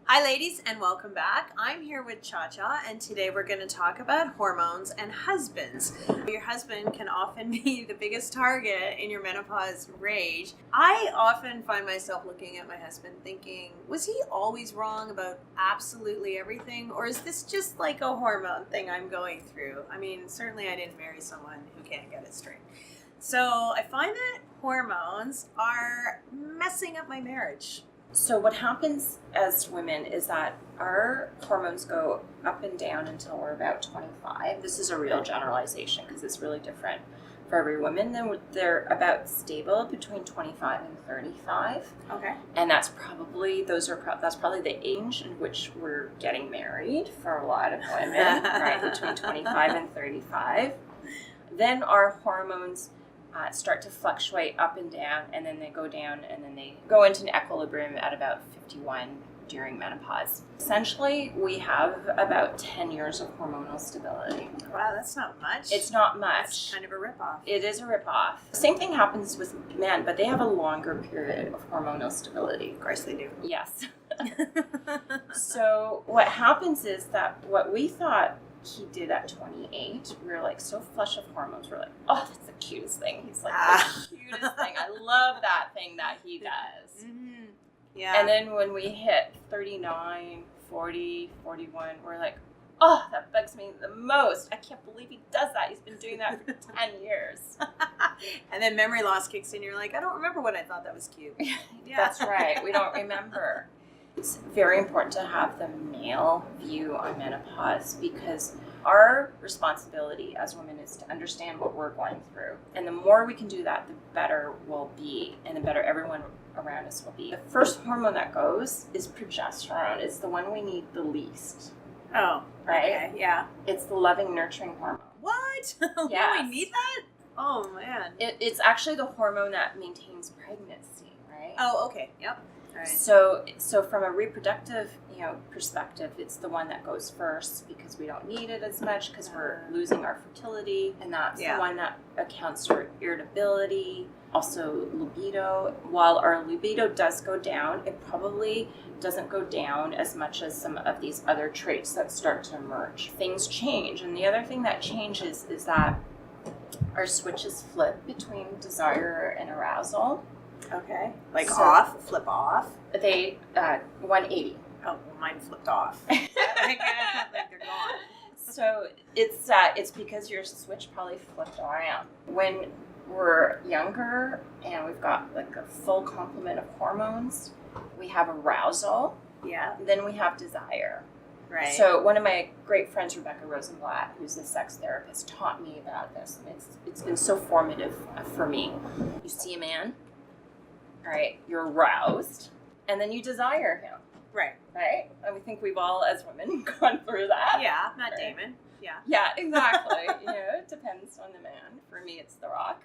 Hi, ladies, and welcome back. I'm here with Chia Chia, and today we're going to talk about hormones and husbands. Your husband can often be the biggest target in your menopause rage. I often find myself looking at my husband thinking, was he always wrong about absolutely everything, or is this just like a hormone thing I'm going through? I mean, certainly I didn't marry someone who can't get it straight. So I find that hormones are messing up my marriage. So what happens as women is that our hormones go up and down until we're about 25. This is a real generalization because it's really different for every woman. Then they're about stable between 25 and 35. Okay. And that's probably the age in which we're getting married for a lot of women, right? Between 25 and 35. Then our hormones start to fluctuate up and down, and then they go down, and then they go into an equilibrium at about 51 during menopause. Essentially, we have about 10 years of hormonal stability. Wow, that's not much. It's not much. It's kind of a ripoff. It is a ripoff. Same thing happens with men, but they have a longer period of hormonal stability. Of course they do. Yes. So what happens is that what we thought he did at 28, we were like so flush of hormones. We're like, oh, that's the cutest thing. He's like the cutest thing. I love that thing that he does. Mm-hmm. Yeah. And then when we hit 39, 40, 41, we're like, oh, that bugs me the most. I can't believe he does that. He's been doing that for 10 years. And then memory loss kicks in. You're like, I don't remember when I thought that was cute. Yeah. That's right. We don't remember. It's very important to have the male view on menopause because our responsibility as women is to understand what we're going through. And the more we can do that, the better we'll be and the better everyone around us will be. The first hormone that goes is progesterone. It's the one we need the least. Oh, right? Okay, yeah. It's the loving, nurturing hormone. What? Yes. We need that? Oh, man. It's actually the hormone that maintains pregnancy, right? Oh, okay. Yep. Right. So from a reproductive, perspective, it's the one that goes first because we don't need it as much because we're losing our fertility, and that's the one that accounts for irritability, also libido. While our libido does go down, it probably doesn't go down as much as some of these other traits that start to emerge. Things change, and the other thing that changes is that our switches flip between desire and arousal. Okay. Like flip off? They 180. Oh, well, mine flipped off. Like they're gone. So it's because your switch probably flipped around. When we're younger and we've got like a full complement of hormones, we have arousal. Yeah. Then we have desire. Right. So one of my great friends, Rebecca Rosenblatt, who's a sex therapist, taught me about this, and it's been so formative for me. You see a man. All right, you're aroused, and then you desire him. Right. Right? And we think we've all, as women, gone through that. Yeah, Matt Damon. Yeah. Yeah, exactly. It depends on the man. For me, it's The Rock.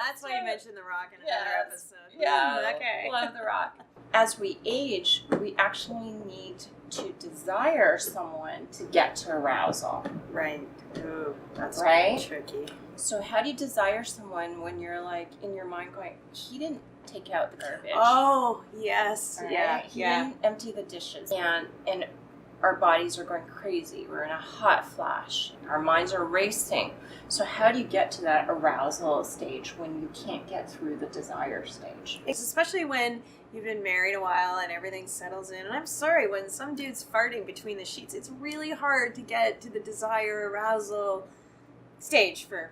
That's why you mentioned The Rock in another episode. Yeah, okay. Love The Rock. As we age, we actually need to desire someone to get to arousal. Right. Ooh, that's right? Tricky. So how do you desire someone when you're like in your mind going, he didn't take out the garbage? Oh, yes. Right? Yeah. He didn't empty the dishes. And our bodies are going crazy. We're in a hot flash. Our minds are racing. So how do you get to that arousal stage when you can't get through the desire stage? Especially when you've been married a while and everything settles in. And I'm sorry, when some dude's farting between the sheets, it's really hard to get to the desire arousal stage for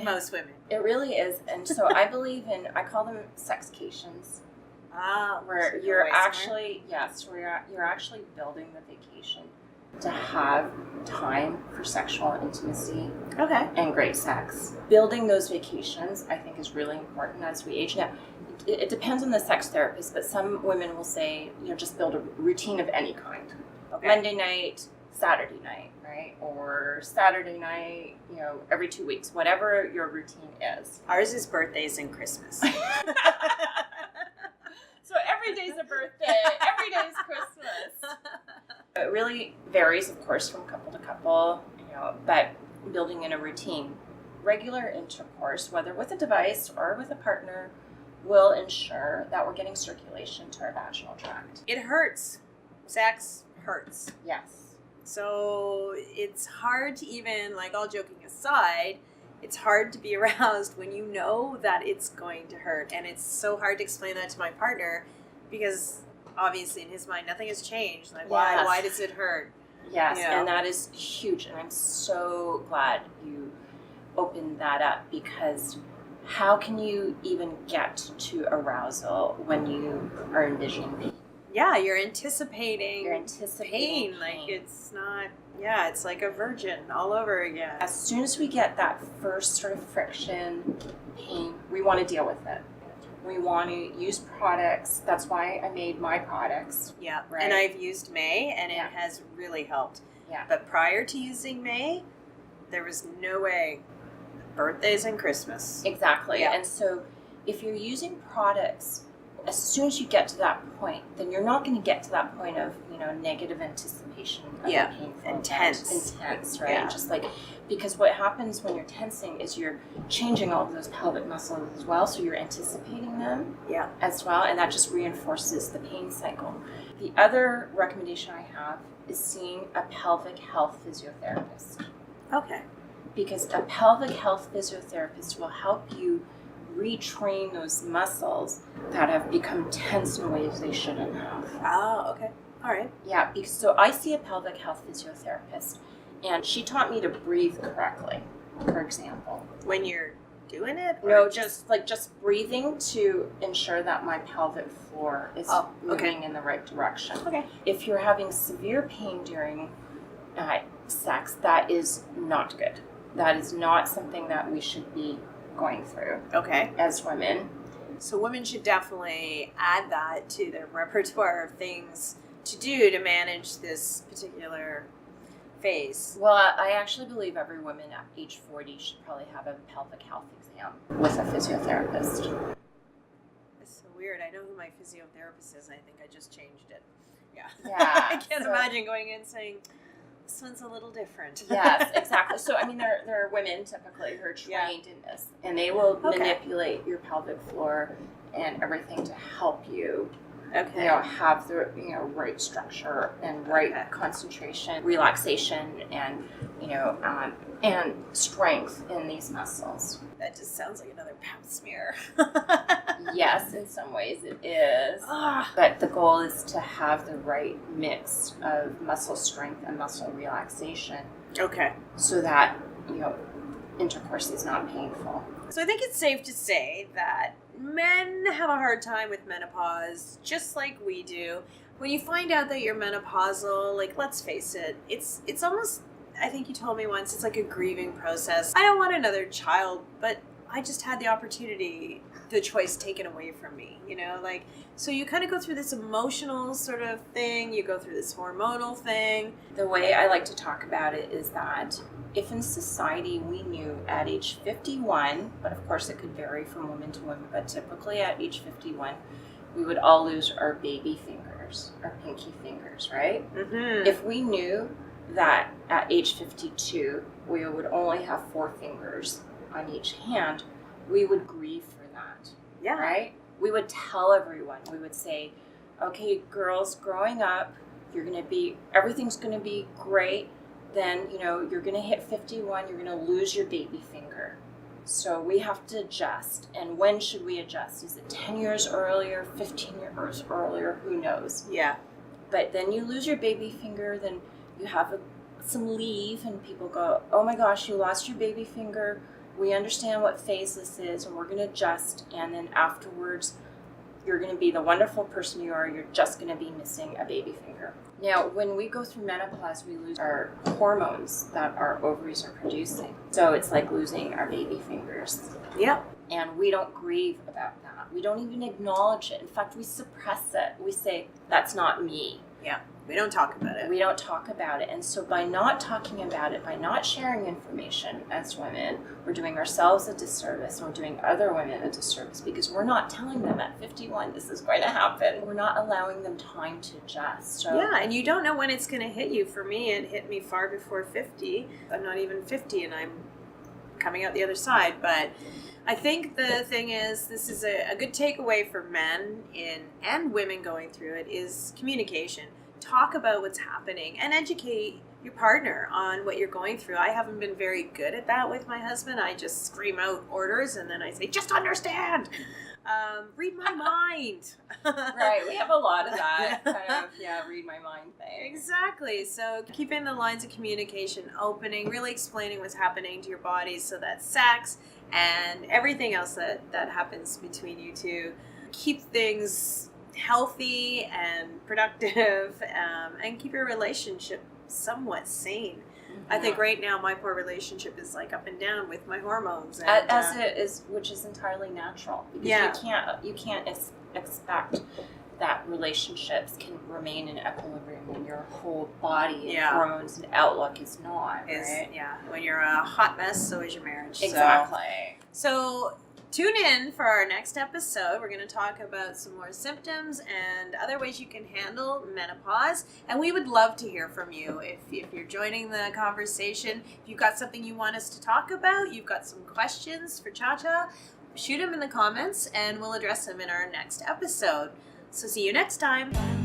most women. It really is. And so I believe I call them sexcations. Where you're actually, you're actually building the vacation to have time for sexual intimacy and great sex. Building those vacations, I think, is really important as we age. Now, it depends on the sex therapist, but some women will say, just build a routine of any kind. Okay. Monday night, Saturday night, right? Or Saturday night, every 2 weeks, whatever your routine is. Ours is birthdays and Christmas. So every day's a birthday, every day's Christmas. It really varies, of course, from couple to couple, but building in a routine. Regular intercourse, whether with a device or with a partner, will ensure that we're getting circulation to our vaginal tract. It hurts. Sex hurts. Yes. So it's hard to even, like, all joking aside, it's hard to be aroused when you know that it's going to hurt. And it's so hard to explain that to my partner because obviously in his mind nothing has changed. Like, why does it hurt? Yes, You know? and that is huge. And I'm so glad you opened that up, because how can you even get to arousal when you are envisioning pain? Yeah, you're anticipating pain. Like, it's not, yeah, it's like a virgin all over again. As soon as we get that first sort of friction, pain, we want to deal with it. We want to use products. That's why I made my products. Yeah, right? And I've used May, and it has really helped. Yeah. But prior to using May, there was no way. Birthdays and Christmas. Exactly. Yeah. And so if you're using products, as soon as you get to that point, then you're not going to get to that point of, negative anticipation of a painful intense, right? Yeah. Just like, because what happens when you're tensing is you're changing all of those pelvic muscles as well, so you're anticipating them as well, and that just reinforces the pain cycle. The other recommendation I have is seeing a pelvic health physiotherapist. Okay. Because a pelvic health physiotherapist will help you retrain those muscles that have become tense in ways they shouldn't have. Oh, okay. All right. Yeah, because so I see a pelvic health physiotherapist, and she taught me to breathe correctly, for example. When you're doing it? No, just breathing to ensure that my pelvic floor is moving in the right direction. Okay. If you're having severe pain during sex, that is not good. That is not something that we should be going through. Okay. As women. So women should definitely add that to their repertoire of things to do to manage this particular phase. Well, I actually believe every woman at age 40 should probably have a pelvic health exam with a physiotherapist. It's so weird. I know who my physiotherapist is. I think I just changed it. Yeah. Yeah. I can't imagine going in saying, this one's a little different. Yes, exactly. So, I mean, there are women typically who are trained in this, and they will manipulate your pelvic floor and everything to help you, have the right structure and right concentration, relaxation, and and strength in these muscles. That just sounds like another pap smear. Yes, in some ways it is. But the goal is to have the right mix of muscle strength and muscle relaxation. Okay. So that, intercourse is not painful. So I think it's safe to say that men have a hard time with menopause, just like we do. When you find out that you're menopausal, like, let's face it, it's almost, I think you told me once, it's like a grieving process. I don't want another child, but I just had the opportunity, the choice taken away from me, so you kind of go through this emotional sort of thing, you go through this hormonal thing. The way I like to talk about it is that if in society we knew at age 51, but of course it could vary from woman to woman, but typically at age 51, we would all lose our baby fingers, our pinky fingers, right? Mm-hmm. If we knew that at age 52, we would only have 4 fingers on each hand, we would grieve for that. Yeah. Right? We would tell everyone, we would say, okay, girls, growing up, everything's going to be great. Then, you're going to hit 51, you're going to lose your baby finger. So we have to adjust. And when should we adjust? Is it 10 years earlier, 15 years earlier? Who knows? Yeah. But then you lose your baby finger, then you have some leave, and people go, oh my gosh, you lost your baby finger. We understand what phase this is, and we're going to adjust. And then afterwards, you're going to be the wonderful person you are. You're just going to be missing a baby finger. Now, when we go through menopause, we lose our hormones that our ovaries are producing. So it's like losing our baby fingers. Yeah. And we don't grieve about that. We don't even acknowledge it. In fact, we suppress it. We say, that's not me. Yeah. We don't talk about it. We don't talk about it. And so by not talking about it, by not sharing information as women, we're doing ourselves a disservice, and we're doing other women a disservice, because we're not telling them at 51 this is going to happen. We're not allowing them time to adjust. So, yeah, and you don't know when it's going to hit you. For me, it hit me far before 50. I'm not even 50, and I'm coming out the other side. But I think the thing is, this is a good takeaway for men and women going through it is communication. Talk about what's happening and educate your partner on what you're going through. I haven't been very good at that with my husband. I just scream out orders and then I say, just understand. Read my mind. Right. We have a lot of that kind of, read my mind thing. Exactly. So keeping the lines of communication opening, really explaining what's happening to your bodies so that sex and everything else that happens between you two keep things healthy and productive, and keep your relationship somewhat sane. I think right now my poor relationship is like up and down with my hormones, and, as it is, which is entirely natural, because you can't expect that relationships can remain in equilibrium when your whole body and hormones and outlook is not. Right? When you're a hot mess, so is your marriage. Exactly. So tune in for our next episode. We're going to talk about some more symptoms and other ways you can handle menopause. And we would love to hear from you if you're joining the conversation. If you've got something you want us to talk about, you've got some questions for Chia Chia, shoot them in the comments and we'll address them in our next episode. So see you next time.